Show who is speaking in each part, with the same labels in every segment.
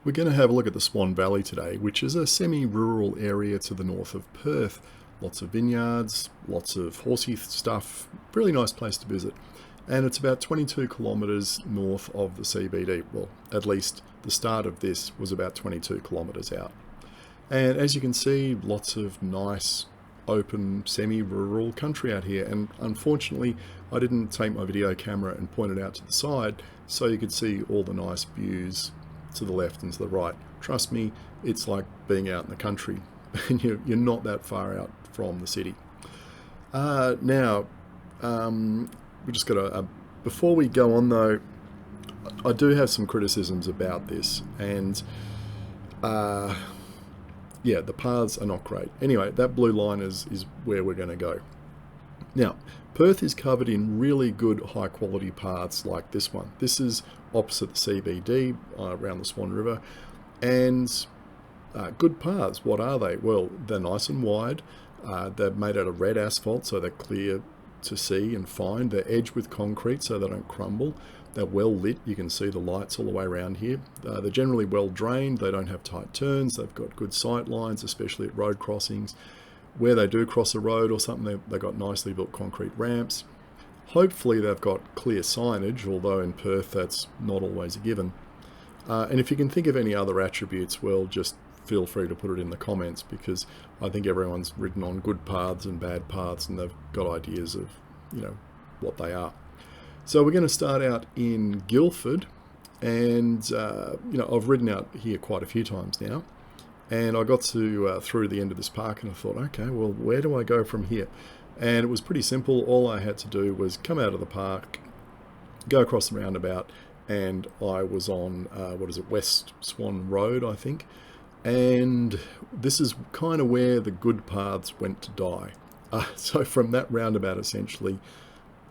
Speaker 1: We're going to have a look at the Swan Valley today, which is a semi-rural area to the north of Perth. Lots of vineyards, lots of Horsey stuff, really nice place to visit. And it's about 22 kilometres north of the CBD. Well, at least the start of this was about 22 kilometres out. And as you can see, lots of nice, open, semi-rural country out here. And unfortunately, I didn't take my video camera and point it out to the side so you could see all the nice views to the left and to the right. Trust me, it's like being out in the country, and you're not that far out from the city. Now, we just got to, before we go on though, I do have some criticisms about this, and yeah, the paths are not great. Anyway, that blue line is where we're going to go. Now, Perth is covered in really good high quality paths like this one. This is opposite the CBD around the Swan River, and good paths. What are they? Well, they're nice and wide. They're made out of red asphalt, so they're clear to see and find. They're edged with concrete so they don't crumble. They're well lit. You can see the lights all the way around here. They're generally well drained. They don't have tight turns. They've got good sight lines, especially at road crossings. Where they do cross a road or something, they've got nicely built concrete ramps. Hopefully they've got clear signage, although in Perth that's not always a given. And if you can think of any other attributes, well, just feel free to put it in the comments, because I think everyone's written on good paths and bad paths, and they've got ideas of, what they are. So we're going to start out in Guildford, and I've ridden out here quite a few times now. And I got to through the end of this park, and I thought, okay, well, where do I go from here? And it was pretty simple. All I had to do was come out of the park, go across the roundabout, and I was on, West Swan Road, I think. And this is kind of where the good paths went to die. So from that roundabout, essentially,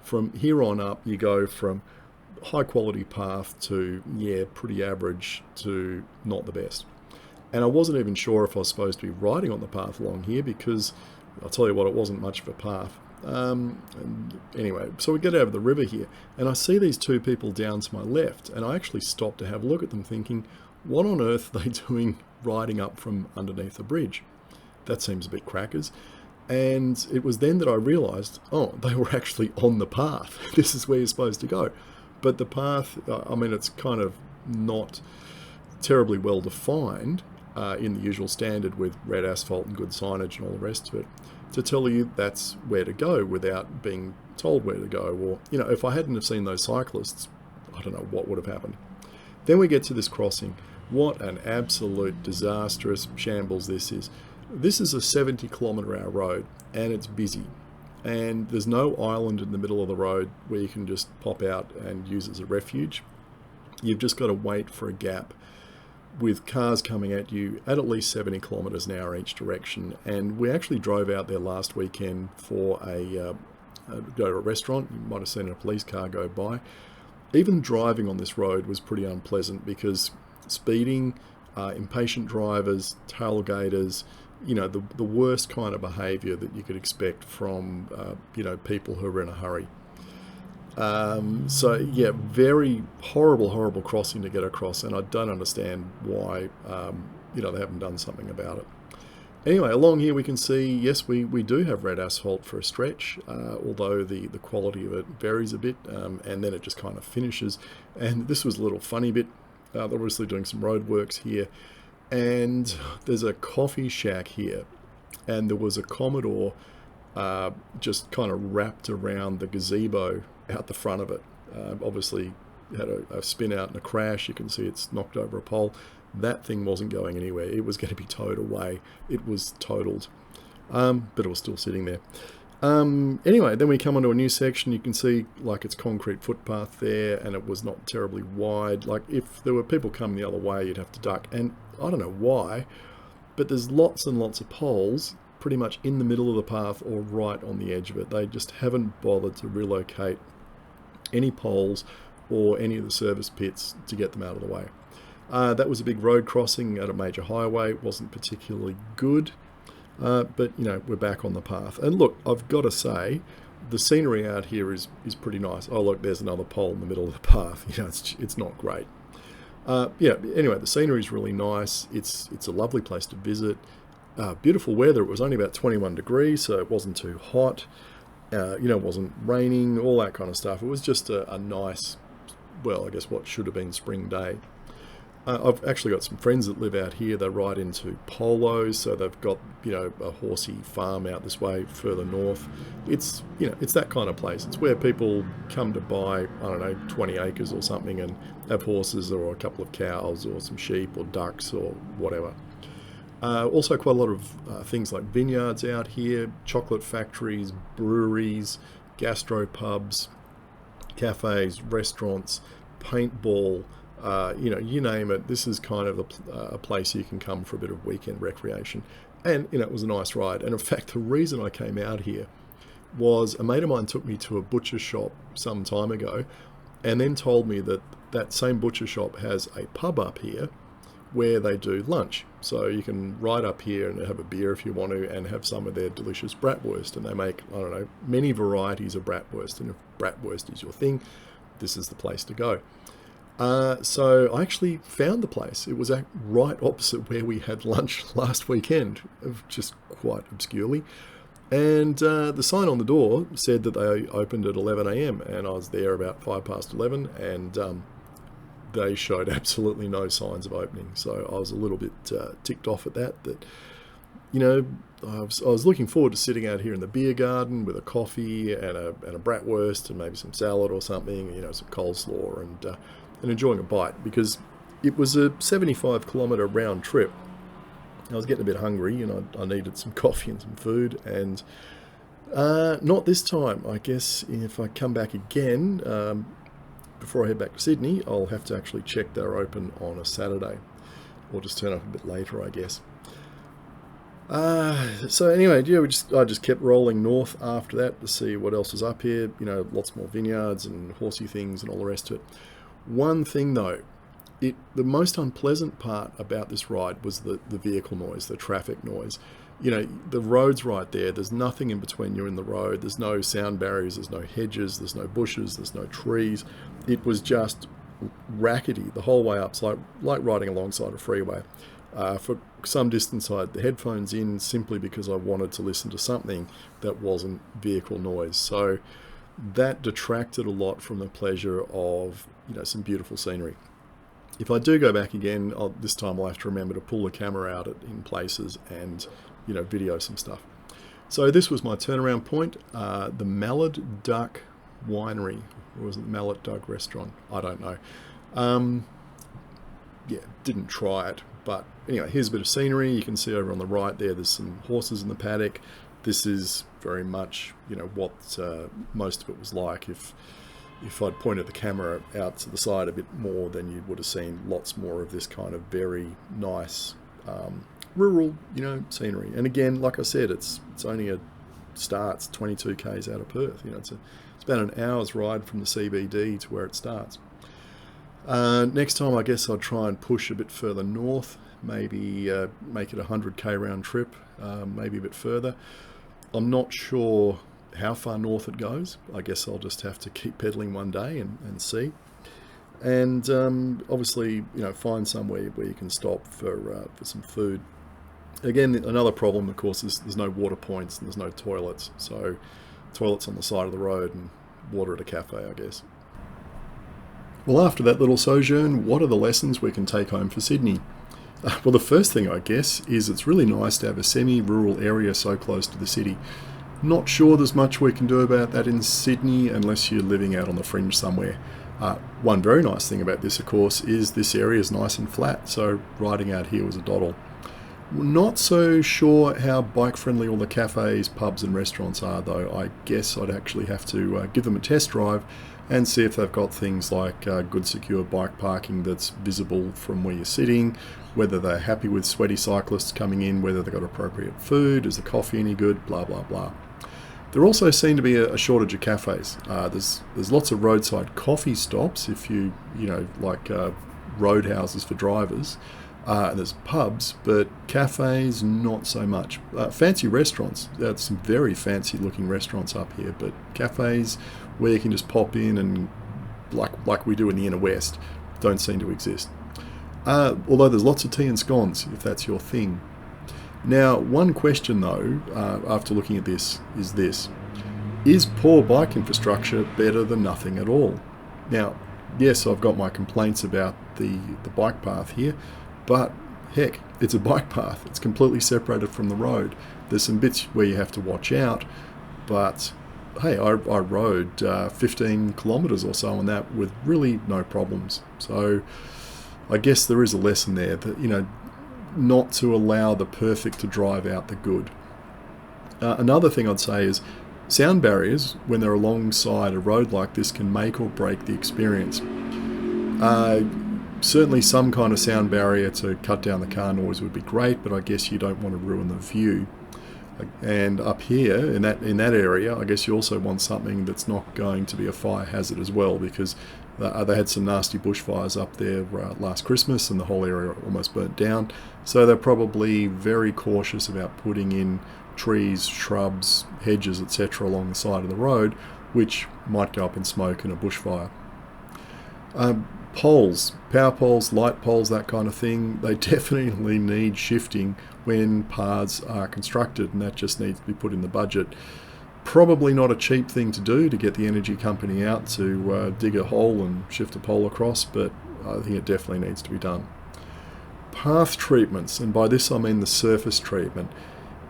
Speaker 1: from here on up, you go from high quality path to, pretty average to not the best. And I wasn't even sure if I was supposed to be riding on the path along here, because I'll tell you what, it wasn't much of a path. Anyway, so we get over the river here, and I see these two people down to my left, and I actually stopped to have a look at them, thinking, what on earth are they doing riding up from underneath the bridge? That seems a bit crackers. And it was then that I realised, oh, they were actually on the path. This is where you're supposed to go. But the path, it's kind of not terribly well defined. In the usual standard with red asphalt and good signage and all the rest of it, to tell you that's where to go without being told where to go. Or, if I hadn't have seen those cyclists, I don't know what would have happened. Then we get to this crossing. What an absolute disastrous shambles this is. This is a 70-kilometre-hour road, and it's busy. And there's no island in the middle of the road where you can just pop out and use it as a refuge. You've just got to wait for a gap, with cars coming at you at least 70 kilometres an hour each direction. And we actually drove out there last weekend for go to a restaurant. You might have seen a police car go by. Even driving on this road was pretty unpleasant, because speeding, impatient drivers, tailgaters, the worst kind of behaviour that you could expect from people who are in a hurry. Very horrible crossing to get across, and I don't understand why they haven't done something about it. Anyway, along here we can see, yes, we do have red asphalt for a stretch, although the quality of it varies a bit, and then it just kind of finishes. And this was a little funny bit. They're obviously doing some road works here, and there's a coffee shack here, and there was a Commodore just kind of wrapped around the gazebo out the front of it. Obviously had a spin out and a crash. You can see it's knocked over a pole. That thing wasn't going anywhere. It was going to be towed away. It was totaled, but it was still sitting there. Anyway, then we come onto a new section. You can see like it's concrete footpath there, and it was not terribly wide. Like if there were people coming the other way, you'd have to duck. And I don't know why, but there's lots and lots of poles pretty much in the middle of the path or right on the edge of it. They just haven't bothered to relocate any poles or any of the service pits to get them out of the way. That was a big road crossing at a major highway. It wasn't particularly good, but we're back on the path. And look, I've got to say, the scenery out here is pretty nice. Oh look, there's another pole in the middle of the path. It's not great. Yeah, anyway, the scenery is really nice. It's a lovely place to visit. Beautiful weather. It was only about 21 degrees, so it wasn't too hot. It wasn't raining, all that kind of stuff. It was just a nice, well, I guess what should have been spring day. I've actually got some friends that live out here. They're right into polos, so they've got a Horsey farm out this way further north. It's it's that kind of place. It's where people come to buy, I don't know, 20 acres or something and have horses or a couple of cows or some sheep or ducks or whatever. Also quite a lot of things like vineyards out here, chocolate factories, breweries, gastropubs, cafes, restaurants, paintball. You name it. This is kind of a place you can come for a bit of weekend recreation. And, it was a nice ride. And in fact, the reason I came out here was a mate of mine took me to a butcher shop some time ago and then told me that that same butcher shop has a pub up here where they do lunch. So you can ride up here and have a beer if you want to and have some of their delicious bratwurst. And they make, I don't know, many varieties of bratwurst. And if bratwurst is your thing, this is the place to go. So I actually found the place. It was right opposite where we had lunch last weekend, just quite obscurely. And the sign on the door said that they opened at 11 a.m. and I was there about 11:05, and they showed absolutely no signs of opening. So I was a little bit ticked off at that. I was looking forward to sitting out here in the beer garden with a coffee and a bratwurst and maybe some salad or something, some coleslaw and enjoying a bite, because it was a 75-kilometre round trip. I was getting a bit hungry, I needed some coffee and some food, and not this time. I guess if I come back again, before I head back to Sydney, I'll have to actually check they're open on a Saturday, or just turn up a bit later, I guess. So anyway, I just kept rolling north after that to see what else was up here. Lots more vineyards and horsey things and all the rest of it. One thing though, the most unpleasant part about this ride was the vehicle noise, the traffic noise. The road's right there. There's nothing in between you and the road. There's no sound barriers. There's no hedges. There's no bushes. There's no trees. It was just rackety the whole way up. It's like riding alongside a freeway. For some distance, I had the headphones in simply because I wanted to listen to something that wasn't vehicle noise. So that detracted a lot from the pleasure of some beautiful scenery. If I do go back again, this time I'll have to remember to pull the camera out in places and video some stuff. So this was my turnaround point, the Mallard Duck Winery, or was it the Mallard Duck Restaurant? I don't know. Didn't try it, but anyway, here's a bit of scenery. You can see over on the right there's some horses in the paddock. This is very much what most of it was like. If I'd pointed the camera out to the side a bit more, then you would have seen lots more of this kind of very nice rural, scenery. And again, like I said, it's only starts 22 k's out of Perth. It's about an hour's ride from the CBD to where it starts. Next time, I guess I'll try and push a bit further north, maybe make it a 100k round trip, maybe a bit further. I'm not sure how far north it goes. I guess I'll just have to keep pedaling one day and see. And obviously, find somewhere where you can stop for some food. Again, another problem, of course, is there's no water points and there's no toilets. So toilets on the side of the road and water at a cafe, I guess. Well, after that little sojourn, what are the lessons we can take home for Sydney? Well, the first thing, I guess, is it's really nice to have a semi-rural area so close to the city. Not sure there's much we can do about that in Sydney unless you're living out on the fringe somewhere. One very nice thing about this, of course, is this area is nice and flat, so riding out here was a doddle. Not so sure how bike-friendly all the cafes, pubs and restaurants are, though. I guess I'd actually have to give them a test drive and see if they've got things like good secure bike parking that's visible from where you're sitting, whether they're happy with sweaty cyclists coming in, whether they've got appropriate food, is the coffee any good, blah, blah, blah. There also seem to be a shortage of cafes. There's lots of roadside coffee stops if you like roadhouses for drivers. There's pubs, but cafes, not so much. Fancy restaurants, some very fancy looking restaurants up here, but cafes where you can just pop in and like we do in the inner west don't seem to exist. Although there's lots of tea and scones, if that's your thing. Now, one question though, after looking at this, is this. Is poor bike infrastructure better than nothing at all? Now, yes, I've got my complaints about the bike path here, but heck, it's a bike path. It's completely separated from the road. There's some bits where you have to watch out, but hey, I rode 15 kilometres or so on that with really no problems. So I guess there is a lesson there that, you know, not to allow the perfect to drive out the good. Another thing I'd say is sound barriers, when they're alongside a road like this, can make or break the experience. Certainly some kind of sound barrier to cut down the car noise would be great, but I guess you don't want to ruin the view. And up here in that area, I guess you also want something that's not going to be a fire hazard as well, because they had some nasty bushfires up there last Christmas and the whole area almost burnt down. So they're probably very cautious about putting in trees, shrubs, hedges, etc. along the side of the road, which might go up in smoke in a bushfire. Poles, power poles, light poles, that kind of thing, they definitely need shifting when paths are constructed, and that just needs to be put in the budget. Probably not a cheap thing to do to get the energy company out to dig a hole and shift a pole across, but I think it definitely needs to be done. Path treatments, and by this I mean the surface treatment.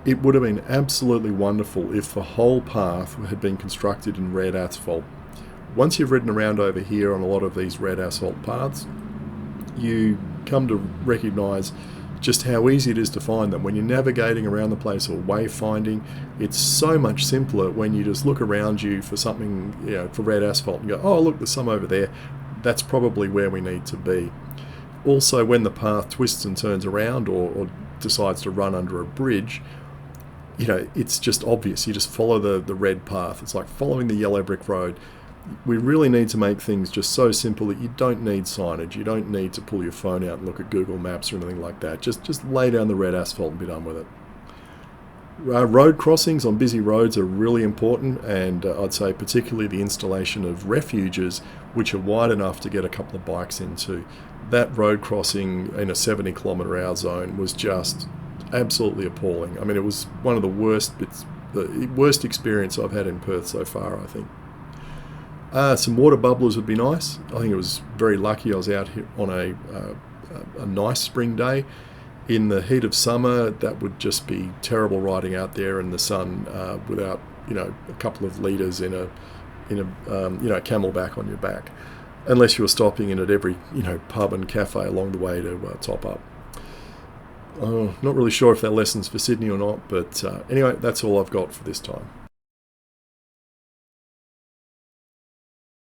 Speaker 1: It would have been absolutely wonderful if the whole path had been constructed in red asphalt. Once you've ridden around over here on a lot of these red asphalt paths, you come to recognise just how easy it is to find them. When you're navigating around the place or wayfinding, it's so much simpler when you just look around you for something, you know, for red asphalt and go, oh look, there's some over there. That's probably where we need to be. Also, when the path twists and turns around or decides to run under a bridge, you know, it's just obvious. You just follow the red path. It's like following the yellow brick road. We really need to make things just so simple that you don't need signage. You don't need to pull your phone out and look at Google Maps or anything like that. Just lay down the red asphalt and be done with it. Road crossings on busy roads are really important, and I'd say particularly the installation of refuges which are wide enough to get a couple of bikes into. That road crossing in a 70 km/h zone was just absolutely appalling. I mean, it was one of the worst bits, the worst experience I've had in Perth so far, I think. Some water bubblers would be nice. I think it was very lucky I was out here on a nice spring day. In the heat of summer, that would just be terrible riding out there in the sun without, you know, a couple of litres in a camelback on your back, unless you were stopping in at every, you know, pub and cafe along the way to top up. Not really sure if that lesson's for Sydney or not, but anyway, that's all I've got for this time.